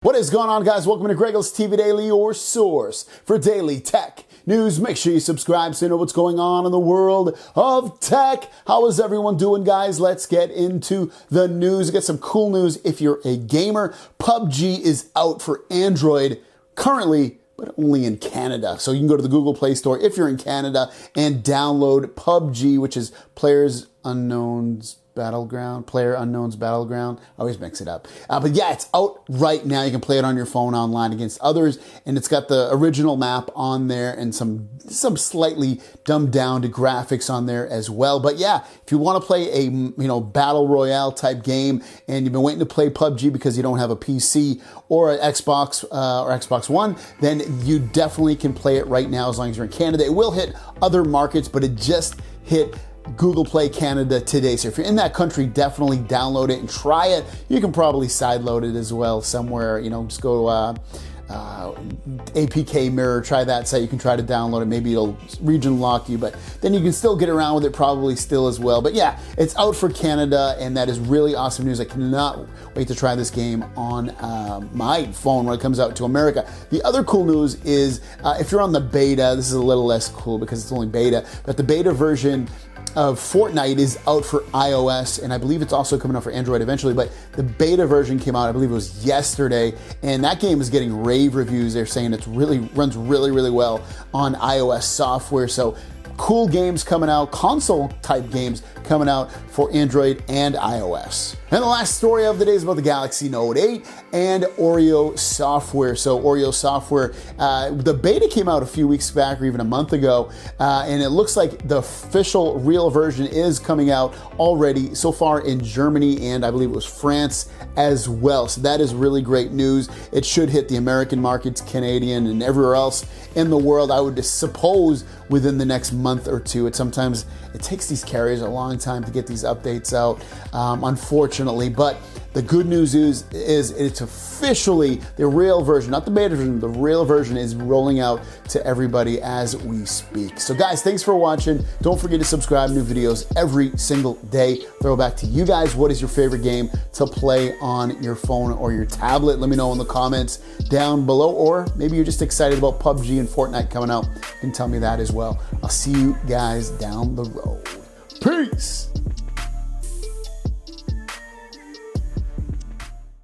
What is going on, guys? Welcome to GregglesTV Daily, your source for daily tech news. Make sure you subscribe so you know what's going on in the world of tech. How is everyone doing, guys? Let's get into the news. Get some cool news if you're a gamer. PUBG is out for Android currently, but only in Canada. So you can go to the Google Play Store if you're in Canada and download PUBG, which is PLAYERUNKNOWN'S Battleground. I always mix it up. But yeah, it's out right now. You can play it on your phone online against others, and it's got the original map on there and some slightly dumbed down to graphics on there as well. But yeah, if you want to play a battle royale type game and you've been waiting to play PUBG because you don't have a PC or an Xbox or Xbox One, then you definitely can play it right now as long as you're in Canada. It will hit other markets, but it just hit Google Play Canada today. So if you're in that country, definitely download it and try it. You can probably sideload it as well somewhere. Just go to APK Mirror, try that site. You can try to download it. Maybe it'll region lock you, but then you can still get around with it probably still as well. But yeah, it's out for Canada, and that is really awesome news. I cannot wait to try this game on my phone when it comes out to America. The other cool news is if you're on the beta, this is a little less cool because it's only beta, but the beta version of Fortnite is out for iOS, and I believe it's also coming out for Android eventually, but the beta version came out, I believe it was yesterday, and that game is getting rave reviews. They're saying it runs really well on iOS software. So cool games coming out, console type games coming out for Android and iOS. And the last story of the day is about the Galaxy Note 8 and Oreo software. So Oreo software, the beta came out a few weeks back or even a month ago, and it looks like the official real version is coming out already so far in Germany, and I believe it was France as well. So that is really great news. It should hit the American markets, Canadian, and everywhere else in the world, I would suppose, within the next month or two. It takes these carriers a long time to get these updates out, unfortunately, but the good news is it's officially the real version, not the beta version, the real version is rolling out to everybody as we speak. So guys, thanks for watching. Don't forget to subscribe, new videos every single day. Throw back to you guys. What is your favorite game to play on your phone or your tablet? Let me know in the comments down below, or maybe you're just excited about PUBG and Fortnite coming out. You can tell me that as well. I'll see you guys down the road. Peace.